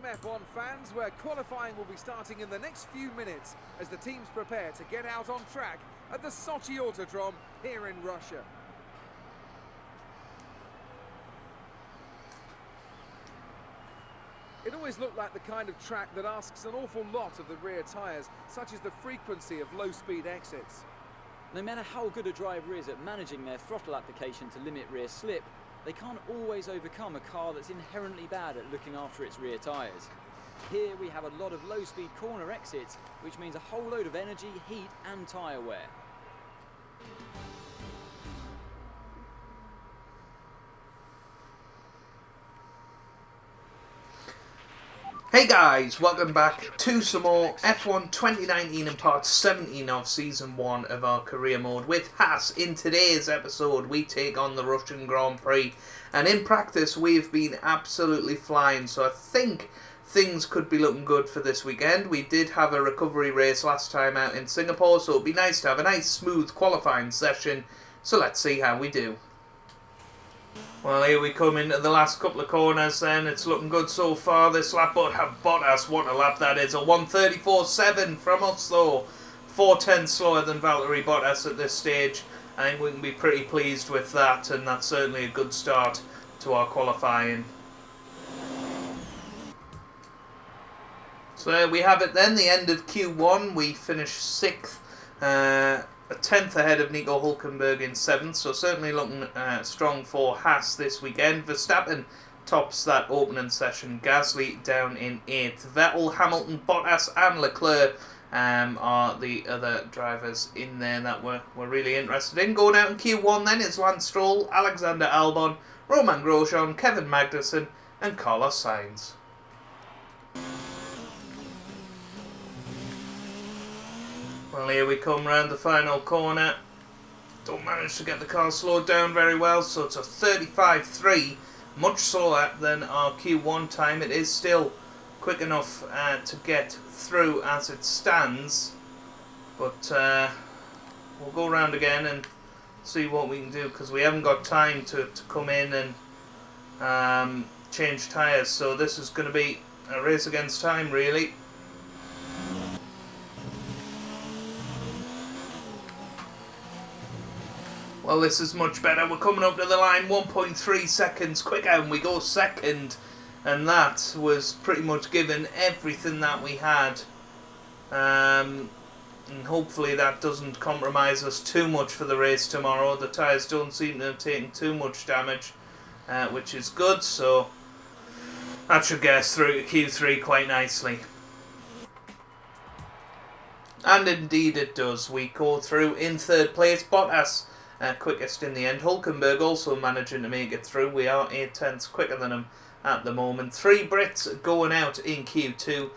F1 fans, where qualifying will be starting in the next few minutes as the teams prepare to get out on track at the Sochi Autodrome here in Russia. It always looked like the kind of track that asks an awful lot of the rear tyres, such as the frequency of low-speed exits. No matter how good a driver is at managing their throttle application to limit rear slip, they can't always overcome a car that's inherently bad at looking after its rear tyres. Here we have a lot of low-speed corner exits, which means a whole load of energy, heat and tyre wear. Hey guys, welcome back to some more F1 2019 and part 17 of Season 1 of our career mode with Haas. In today's episode we take on the Russian Grand Prix, and in practice we've been absolutely flying, so I think things could be looking good for this weekend. We did have a recovery race last time out in Singapore, so it'd be nice to have a nice smooth qualifying session, so let's see how we do. Well, here we come into the last couple of corners then. It's looking good so far this lap, but Bottas, what a lap that is. A 1:34.7 from us though. 4:10 slower than Valtteri Bottas at this stage. I think we can be pretty pleased with that, and that's certainly a good start to our qualifying. So there we have it then, the end of Q1. We finished 6th. A 10th ahead of Nico Hülkenberg in 7th, so certainly looking strong for Haas this weekend. Verstappen tops that opening session. Gasly down in 8th. Vettel, Hamilton, Bottas and Leclerc are the other drivers in there that we're really interested in. Going out in Q1 then is Lance Stroll, Alexander Albon, Roman Grosjean, Kevin Magnussen and Carlos Sainz. Well, here we come round the final corner. Don't manage to get the car slowed down very well, so it's a 35.3, much slower than our Q1 time. It is still quick enough to get through as it stands, but we'll go round again and see what we can do, because we haven't got time to come in and change tyres, so this is going to be a race against time really. Well, this is much better. We're coming up to the line 1.3 seconds quicker and we go second. And that was pretty much given everything that we had. And hopefully that doesn't compromise us too much for the race tomorrow. The tyres don't seem to have taken too much damage, which is good. So that should get us through to Q3 quite nicely. And indeed it does. We go through in 3rd place. Bottas quickest in the end. Hülkenberg also managing to make it through. We are 8/10 quicker than him at the moment. 3 Brits going out in Q2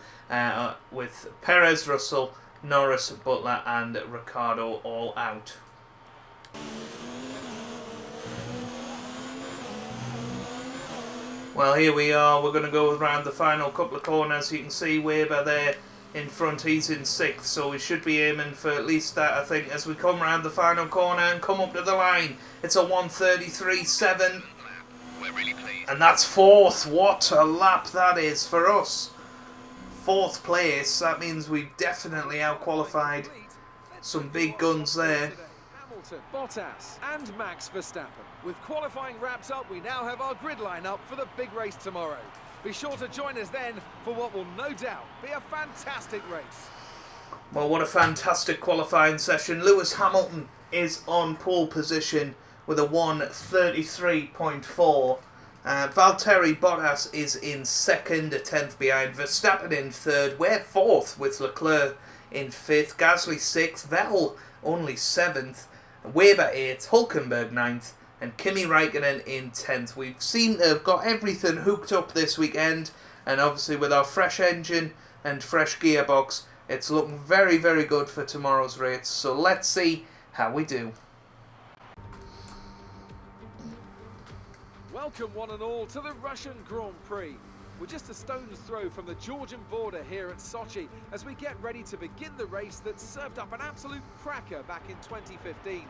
with Perez, Russell, Norris, Butler and Ricciardo all out. Well, here we are. We're going to go around the final couple of corners. You can see Weber there in front. He's in 6th, so we should be aiming for at least that, I think, as we come around the final corner and come up to the line. It's a 1:33.7, and that's 4th. What a lap that is for us. 4th place. That means we've definitely outqualified some big guns there. Hamilton, Bottas and Max Verstappen. With qualifying wrapped up, we now have our grid line up for the big race tomorrow. Be sure to join us then for what will no doubt be a fantastic race. Well, what a fantastic qualifying session. Lewis Hamilton is on pole position with a 1:33.4. Valtteri Bottas is in 2nd, a 10th behind. Verstappen in 3rd. We're 4th with Leclerc in 5th. Gasly 6th. Vettel only 7th. Weber 8th. Hülkenberg 9th. And Kimi Räikkönen in 10th. We seem to have got everything hooked up this weekend. And obviously with our fresh engine and fresh gearbox, it's looking very, very good for tomorrow's race. So let's see how we do. Welcome one and all to the Russian Grand Prix. We're just a stone's throw from the Georgian border here at Sochi as we get ready to begin the race that served up an absolute cracker back in 2015.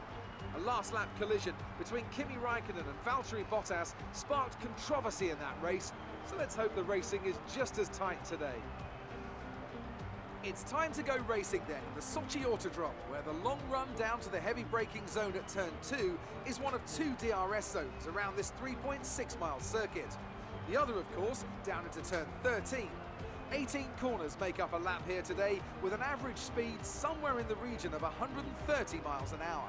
A last lap collision between Kimi Räikkönen and Valtteri Bottas sparked controversy in that race, So let's hope the racing is just as tight today. It's time to go racing then in the Sochi Autodrome, where the long run down to the heavy braking zone at turn 2 is one of 2 DRS zones around this 3.6-mile circuit. The other, of course, down into turn 13. 18 corners make up a lap here today, with an average speed somewhere in the region of 130 miles an hour.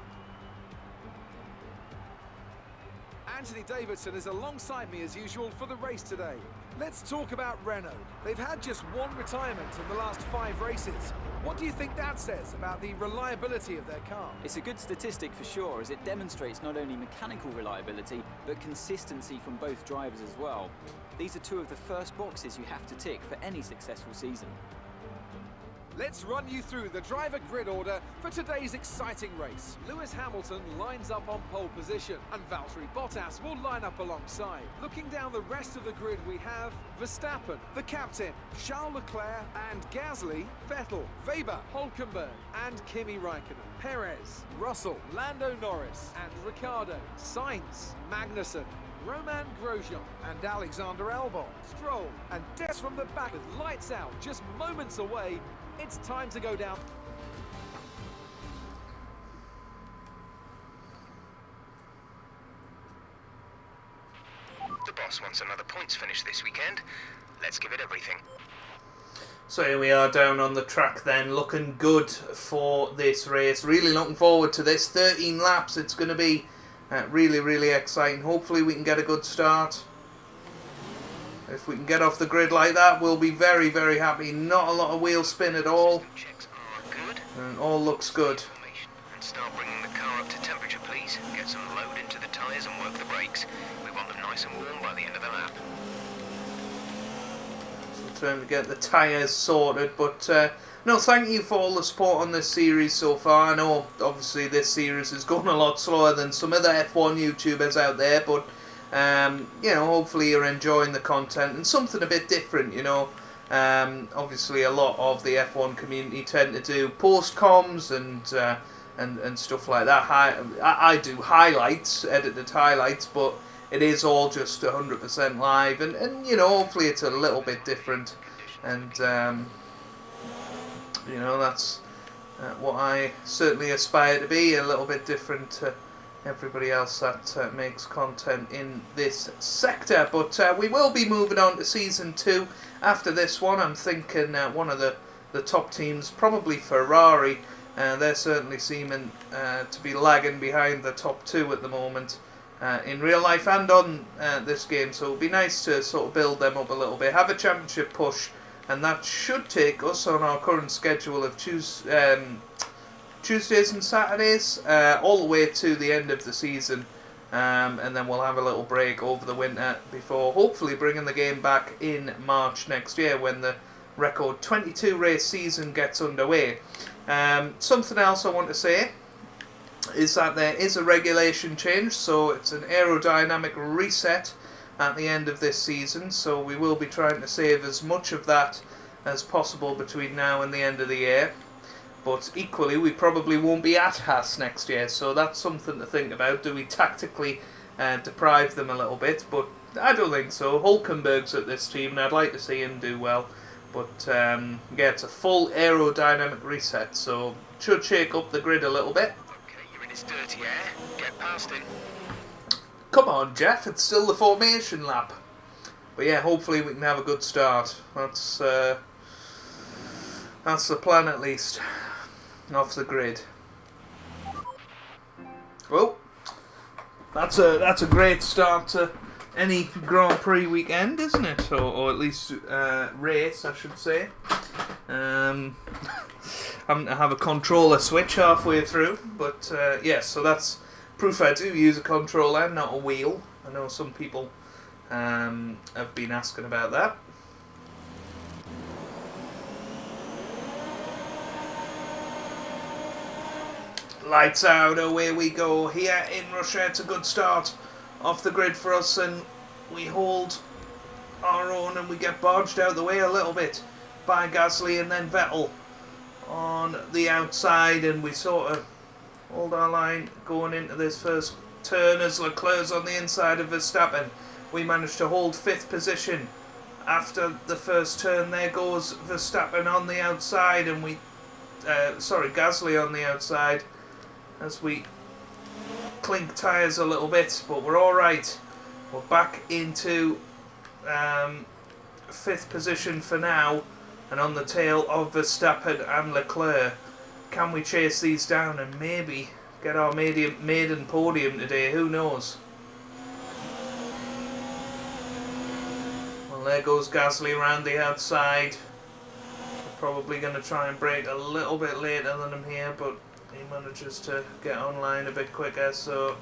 Anthony Davidson is alongside me as usual for the race today. Let's talk about Renault. They've had just one retirement in the last 5 races. What do you think that says about the reliability of their car? It's a good statistic for sure, as it demonstrates not only mechanical reliability, but consistency from both drivers as well. These are 2 of the first boxes you have to tick for any successful season. Let's run you through the driver grid order for today's exciting race. Lewis Hamilton lines up on pole position, and Valtteri Bottas will line up alongside. Looking down the rest of the grid, we have Verstappen, the captain, Charles Leclerc and Gasly, Vettel, Weber, Hülkenberg and Kimi Raikkonen, Perez, Russell, Lando Norris and Ricciardo, Sainz, Magnussen, Romain Grosjean and Alexander Albon, Stroll and Des from the back with lights out just moments away. It's time to go down. The boss wants another points finish this weekend. Let's give it everything. So here we are down on the track then, looking good for this race. Really looking forward to this. 13 laps, it's going to be really, really exciting. Hopefully we can get a good start. If we can get off the grid like that, we'll be very, very happy. Not a lot of wheel spin at all. Checks are good. And all looks good. And start bringing the car up to temperature, please. Get some load into the tyres and work the brakes. We want them nice and warm by the end of the lap. So trying to get the tyres sorted, but no, thank you for all the support on this series so far. I know obviously this series is going a lot slower than some other F1 YouTubers out there, but you know, hopefully you're enjoying the content and something a bit different, you know. Obviously a lot of the F1 community tend to do post-coms and stuff like that. I do highlights, edited highlights, but it is all just 100% live, and you know, hopefully it's a little bit different, and you know, that's what I certainly aspire to be, a little bit different to everybody else that makes content in this sector. But we will be moving on to Season 2 after this one. I'm thinking one of the top teams, probably Ferrari, they're certainly seeming to be lagging behind the top 2 at the moment in real life and on this game, so it would be nice to sort of build them up a little bit, have a championship push, and that should take us on our current schedule of Tuesdays and Saturdays, all the way to the end of the season, and then we'll have a little break over the winter before hopefully bringing the game back in March next year when the record 22 race season gets underway. Something else I want to say is that there is a regulation change, so it's an aerodynamic reset at the end of this season, so we will be trying to save as much of that as possible between now and the end of the year. But equally, we probably won't be at Haas next year, so that's something to think about. Do we tactically deprive them a little bit? But I don't think so. Hülkenberg's at this team, and I'd like to see him do well. But yeah, it's a full aerodynamic reset, so it should shake up the grid a little bit. Okay, you're in his dirty air. Get past him. Come on, Jeff, it's still the formation lap. But yeah, hopefully we can have a good start. That's the plan at least. Off the grid. Well, that's a great start to any Grand Prix weekend, isn't it? Or at least race, I should say. Having to have a controller switch halfway through, but yes, so that's proof I do use a controller, not a wheel. I know some people have been asking about that. Lights out, away we go. Here in Russia, it's a good start off the grid for us, and we hold our own and we get barged out of the way a little bit by Gasly and then Vettel on the outside, and we sort of hold our line going into this first turn as Leclerc's on the inside of Verstappen. We managed to hold 5th position after the first turn, there goes Verstappen on the outside, and Gasly on the outside, as we clink tyres a little bit, but we're alright. We're back into 5th position for now, and on the tail of Verstappen and Leclerc. Can we chase these down and maybe get our maiden podium today? Who knows? Well, there goes Gasly around the outside. Probably going to try and brake a little bit later than him here, but he manages to get online a bit quicker, so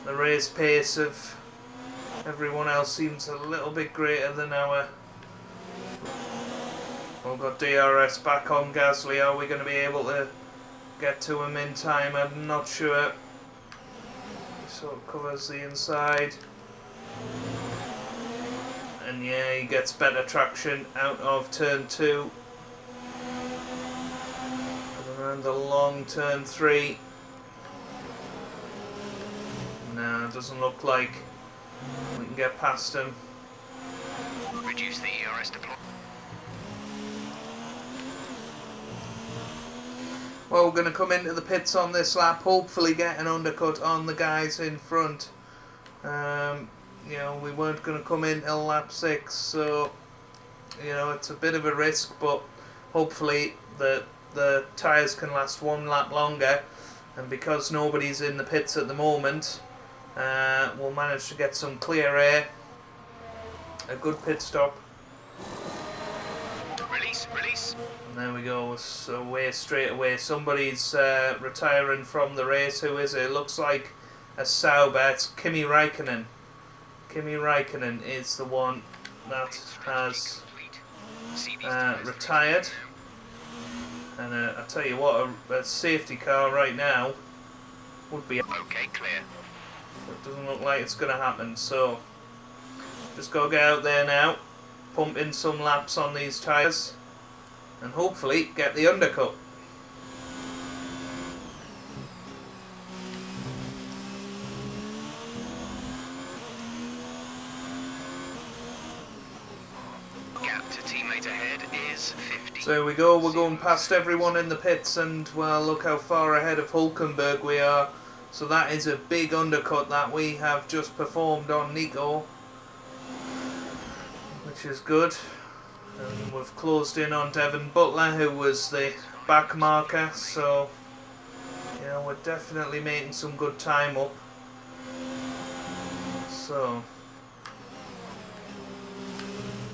the race pace of everyone else seems a little bit greater than our... We've got DRS back on Gasly. Are we going to be able to get to him in time? I'm not sure. He sort of covers the inside. And yeah, he gets better traction out of turn 2. And around the long turn 3. No, it doesn't look like we can get past him. Reduce the ERS deployment. Well, we're going to come into the pits on this lap, hopefully get an undercut on the guys in front. You know, we weren't going to come in till lap 6, so, you know, it's a bit of a risk, but hopefully the tyres can last one lap longer, and because nobody's in the pits at the moment, we'll manage to get some clear air, a good pit stop. Release. And there we go, it's away straight away. Somebody's retiring from the race. Who is it? It looks like a Sauber. It's Kimi Räikkönen. Kimi Räikkönen is the one that has retired. And I tell you what, a safety car right now would be... Okay, clear. It doesn't look like it's going to happen, so just go get out there now, pump in some laps on these tyres, and hopefully get the undercut. Gap to teammate ahead is 50. So here we go, we're going past everyone in the pits, and well, look how far ahead of Hülkenberg we are. So that is a big undercut that we have just performed on Nico, which is good. And we've closed in on Devon Butler, who was the back marker, so you know, we're definitely making some good time up. So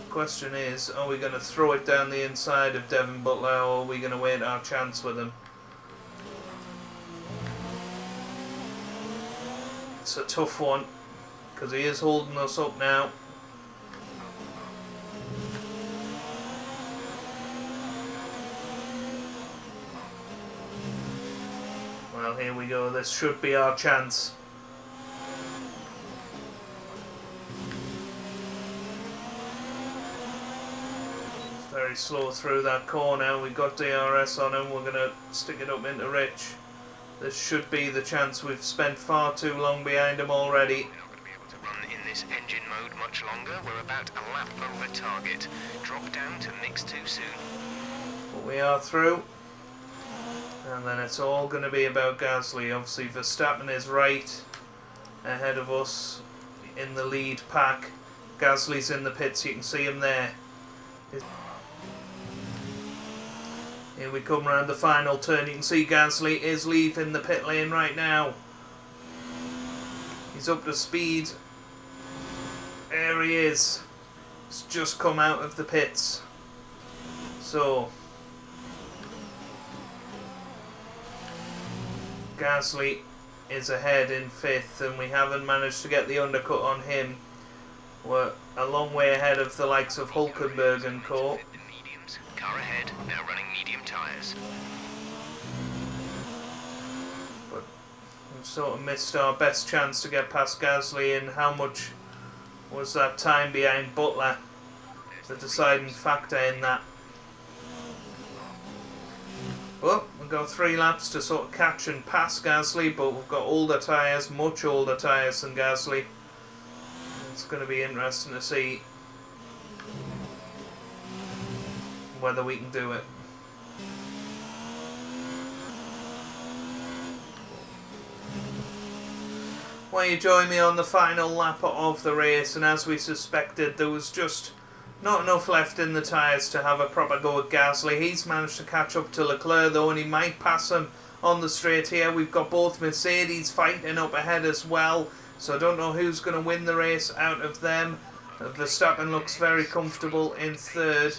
the question is, are we going to throw it down the inside of Devon Butler, or are we going to wait our chance with him? It's a tough one, because he is holding us up now. Well, here we go. This should be our chance. It's very slow through that corner. We've got DRS on him. We're going to stick it up into Rich. This should be the chance. We've spent far too long behind him already. We're not going to be able to run in this engine mode much longer. We're about a lap over target. Drop down to mix too soon. But we are through. And then it's all going to be about Gasly. Obviously Verstappen is right ahead of us in the lead pack. Gasly's in the pits, you can see him there. Here we come round the final turn. You can see Gasly is leaving the pit lane right now. He's up to speed. There he is. He's just come out of the pits. So Gasly is ahead in 5th, and we haven't managed to get the undercut on him. We're a long way ahead of the likes of Hülkenberg and co. Car ahead, now running medium tyres. But we've sort of missed our best chance to get past Gasly, and how much was that time behind Butler the deciding factor in that. Well, we've got 3 laps to sort of catch and pass Gasly, but we've got older tyres, much older tyres than Gasly. It's going to be interesting to see whether we can do it. Well, you join me on the final lap of the race, and as we suspected, there was just not enough left in the tyres to have a proper go at Gasly. He's managed to catch up to Leclerc though, and he might pass him on the straight here. We've got both Mercedes fighting up ahead as well, so I don't know who's going to win the race out of them. Verstappen looks very comfortable in third.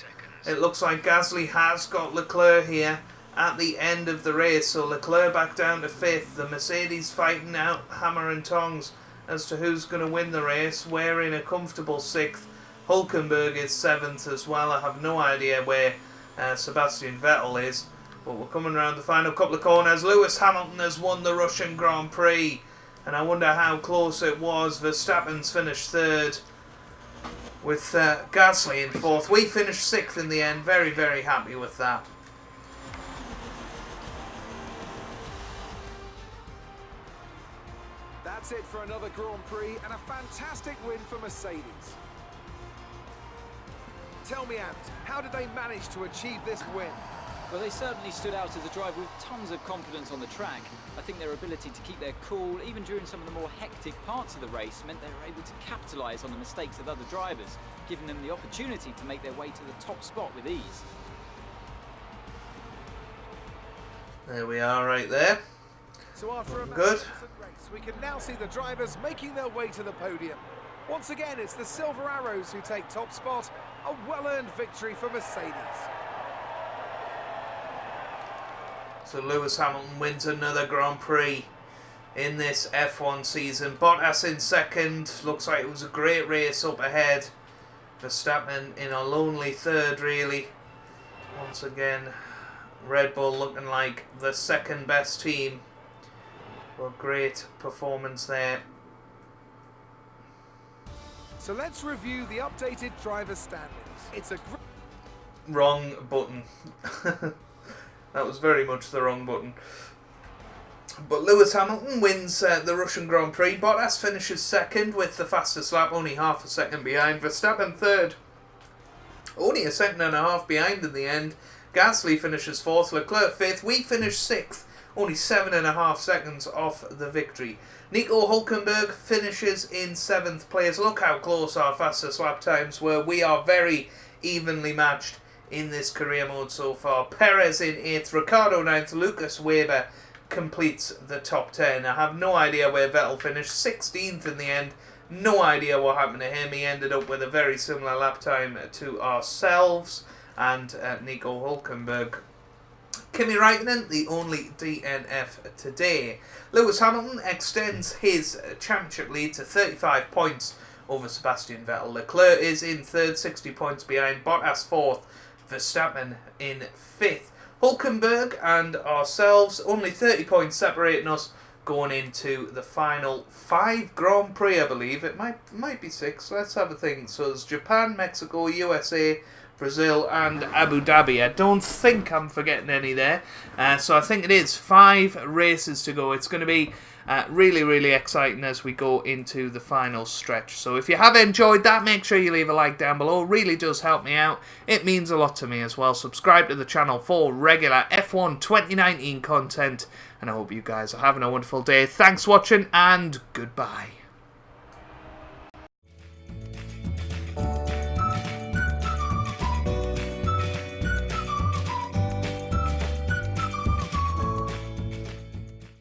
It looks like Gasly has got Leclerc here at the end of the race, so Leclerc back down to fifth. The Mercedes fighting out hammer and tongs as to who's going to win the race. We're in a comfortable sixth. Hülkenberg is seventh as well. I have no idea where Sebastian Vettel is, but we're coming around the final couple of corners. Lewis Hamilton has won the Russian Grand Prix, and I wonder how close it was. Verstappen's finished third with Gasly in fourth. We finished sixth in the end. Very, very happy with that. That's it for another Grand Prix and a fantastic win for Mercedes. Tell me, Ant, how did they manage to achieve this win? Well, they certainly stood out as a driver with tons of confidence on the track. I think their ability to keep their cool, even during some of the more hectic parts of the race, meant they were able to capitalise on the mistakes of other drivers, giving them the opportunity to make their way to the top spot with ease. There we are right there. So after a Good. magnificent race, we can now see the drivers making their way to the podium. Once again, it's the Silver Arrows who take top spot. A well-earned victory for Mercedes. So Lewis Hamilton wins another Grand Prix in this F1 season. Bottas in second. Looks like it was a great race up ahead. Verstappen in a lonely third, really. Once again, Red Bull looking like the second best team. Well, great performance there. So let's review the updated driver standings. It's a Wrong button. That was very much the wrong button. But Lewis Hamilton wins the Russian Grand Prix. Bottas finishes second with the fastest lap, only half a second behind. Verstappen third, only a second and a half behind in the end. Gasly finishes fourth, Leclerc fifth. We finish sixth, only 7.5 seconds off the victory. Nico Hülkenberg finishes in seventh place. Look how close our fastest lap times were. We are very evenly matched in this career mode so far. Perez in 8th, Ricciardo 9th, Lucas Weber completes the top 10. I have no idea where Vettel finished, 16th in the end. No idea what happened to him. He ended up with a very similar lap time to ourselves and Nico Hülkenberg. Kimi Räikkönen, the only DNF today. Lewis Hamilton extends his championship lead to 35 points over Sebastian Vettel. Leclerc is in third, 60 points behind. Bottas fourth, Verstappen in fifth. Hülkenberg and ourselves, only 30 points separating us going into the final 5 Grand Prix, I believe. It might be 6. Let's have a think. So there's Japan, Mexico, USA, Brazil and Abu Dhabi. I don't think I'm forgetting any there. So I think it is 5 races to go. It's going to be really, really exciting as we go into the final stretch. So if you have enjoyed that, make sure you leave a like down below. It really does help me out. It means a lot to me as well. Subscribe to the channel for regular F1 2019 content. And I hope you guys are having a wonderful day. Thanks for watching and goodbye.